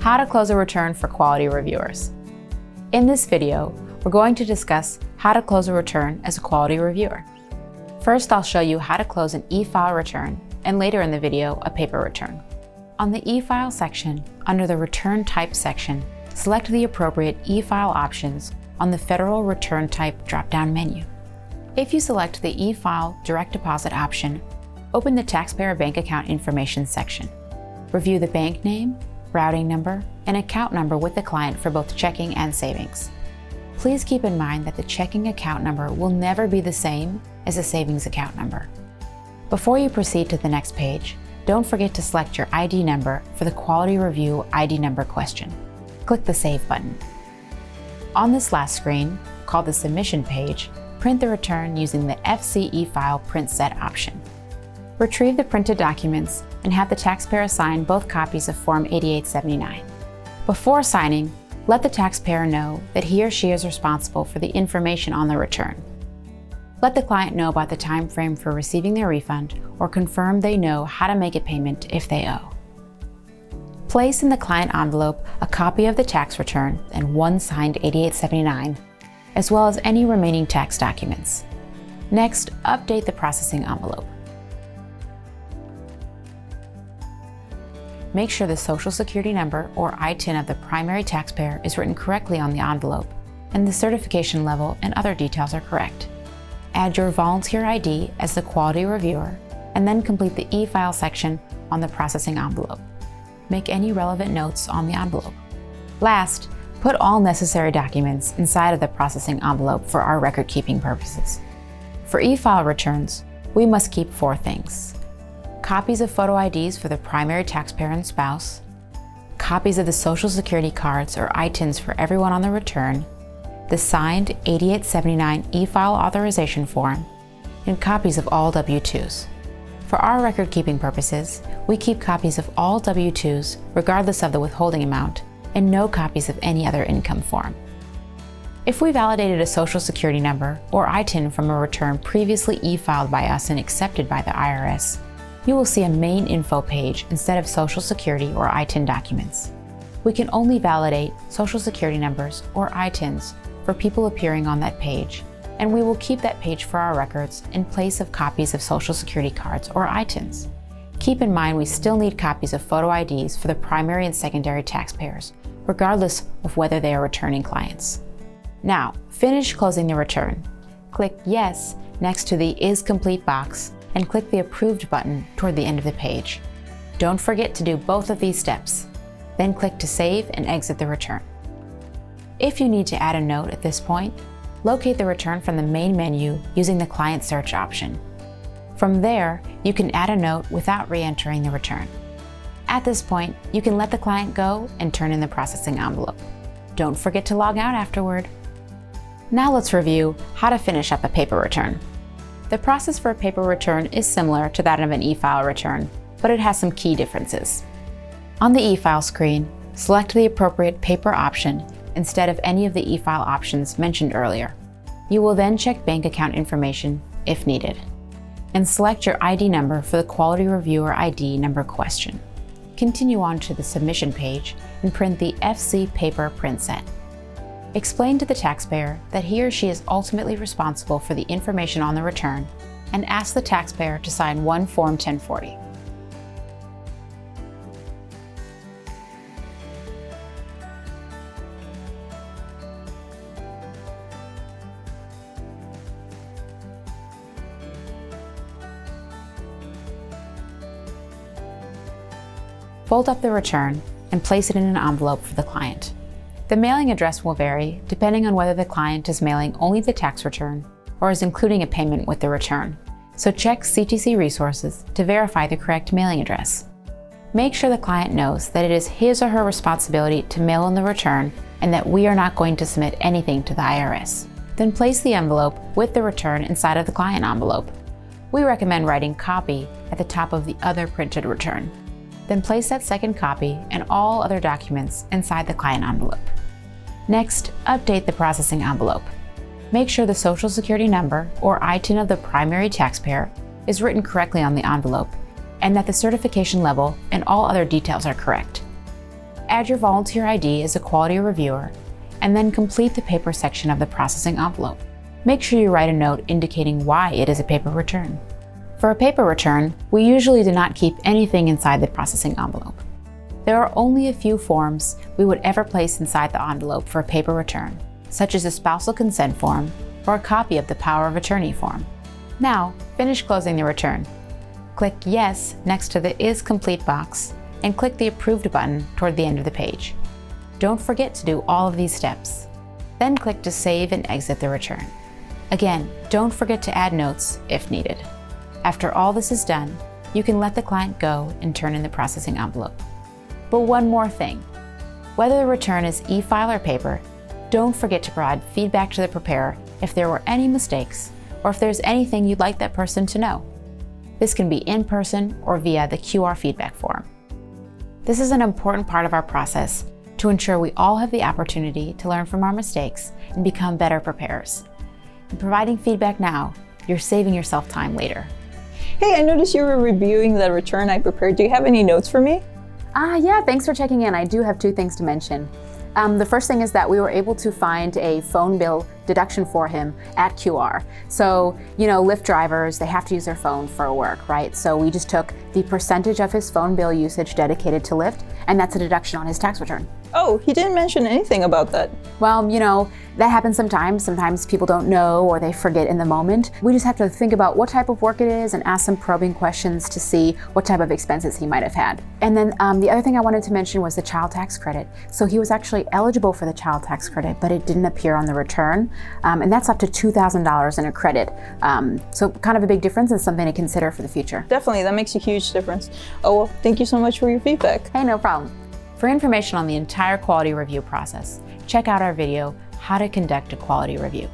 how to close a return for quality reviewers. In this video, we're going to discuss how to close a return as a quality reviewer. First, I'll show you how to close an e-file return, and later in the video, a paper return. On the e-file section, under the Return Type section, select the appropriate e-file options on the Federal Return Type drop-down menu. If you select the e-file direct deposit option, open the Taxpayer Bank Account Information section. Review the bank name, routing number, and account number with the client for both checking and savings. Please keep in mind that the checking account number will never be the same as a savings account number. Before you proceed to the next page, don't forget to select your ID number for the Quality Review ID number question. Click the Save button. On this last screen, called the Submission page, print the return using the FC e-file print set option. Retrieve the printed documents and have the taxpayer sign both copies of Form 8879. Before signing, let the taxpayer know that he or she is responsible for the information on the return. Let the client know about the time frame for receiving their refund or confirm they know how to make a payment if they owe. Place in the client envelope a copy of the tax return and one signed 8879, as well as any remaining tax documents. Next, update the processing envelope. Make sure the Social Security number or ITIN of the primary taxpayer is written correctly on the envelope, and the certification level and other details are correct. Add your volunteer ID as the quality reviewer, and then complete the e-file section on the processing envelope. Make any relevant notes on the envelope. Last, put all necessary documents inside of the processing envelope for our record-keeping purposes. For e-file returns, we must keep 4 things: copies of photo IDs for the primary taxpayer and spouse, copies of the Social Security cards or ITINs for everyone on the return, the signed 8879 e-file authorization form, and copies of all W-2s. For our record-keeping purposes, we keep copies of all W-2s regardless of the withholding amount, and no copies of any other income form. If we validated a Social Security number or ITIN from a return previously e-filed by us and accepted by the IRS, you will see a main info page instead of Social Security or ITIN documents. We can only validate Social Security numbers or ITINs for people appearing on that page, and we will keep that page for our records in place of copies of Social Security cards or ITINs. Keep in mind we still need copies of photo IDs for the primary and secondary taxpayers, regardless of whether they are returning clients. Now, finish closing the return. Click Yes next to the Is Complete box and click the Approved button toward the end of the page. Don't forget to do both of these steps. Then click to save and exit the return. If you need to add a note at this point, locate the return from the main menu using the Client Search option. From there, you can add a note without re-entering the return. At this point, you can let the client go and turn in the processing envelope. Don't forget to log out afterward. Now let's review how to finish up a paper return. The process for a paper return is similar to that of an e-file return, but it has some key differences. On the e-file screen, select the appropriate paper option instead of any of the e-file options mentioned earlier. You will then check bank account information if needed, and select your ID number for the Quality Reviewer ID number question. Continue on to the Submission page and print the FC paper print set. Explain to the taxpayer that he or she is ultimately responsible for the information on the return, and ask the taxpayer to sign one Form 1040. Fold up the return and place it in an envelope for the client. The mailing address will vary depending on whether the client is mailing only the tax return or is including a payment with the return, so check CTC Resources to verify the correct mailing address. Make sure the client knows that it is his or her responsibility to mail in the return and that we are not going to submit anything to the IRS. Then place the envelope with the return inside of the client envelope. We recommend writing "copy" at the top of the other printed return. Then place that second copy and all other documents inside the client envelope. Next, update the processing envelope. Make sure the Social Security number or ITIN of the primary taxpayer is written correctly on the envelope, and that the certification level and all other details are correct. Add your volunteer ID as a quality reviewer, and then complete the paper section of the processing envelope. Make sure you write a note indicating why it is a paper return. For a paper return, we usually do not keep anything inside the processing envelope. There are only a few forms we would ever place inside the envelope for a paper return, such as a spousal consent form or a copy of the power of attorney form. Now, finish closing the return. Click Yes next to the Is Complete box and click the Approved button toward the end of the page. Don't forget to do all of these steps. Then click to save and exit the return. Again, don't forget to add notes if needed. After all this is done, you can let the client go and turn in the processing envelope. But one more thing. Whether the return is e-file or paper, don't forget to provide feedback to the preparer if there were any mistakes or if there's anything you'd like that person to know. This can be in person or via the QR feedback form. This is an important part of our process to ensure we all have the opportunity to learn from our mistakes and become better preparers. In providing feedback now, you're saving yourself time later. Hey, I noticed you were reviewing the return I prepared. Do you have any notes for me? Yeah, thanks for checking in. I do have two things to mention. The first thing is that we were able to find a phone bill deduction for him at QR. So, Lyft drivers, they have to use their phone for work, right? So we just took the percentage of his phone bill usage dedicated to Lyft, and that's a deduction on his tax return. Oh, he didn't mention anything about that. Well, that happens sometimes. Sometimes people don't know or they forget in the moment. We just have to think about what type of work it is and ask some probing questions to see what type of expenses he might have had. And then the other thing I wanted to mention was the child tax credit. So he was actually eligible for the child tax credit, but it didn't appear on the return. And that's up to $2,000 in a credit. So kind of a big difference and something to consider for the future. Definitely, that makes a huge difference. Oh, well, thank you so much for your feedback. Hey, no problem. For information on the entire quality review process, check out our video, How to Conduct a Quality Review.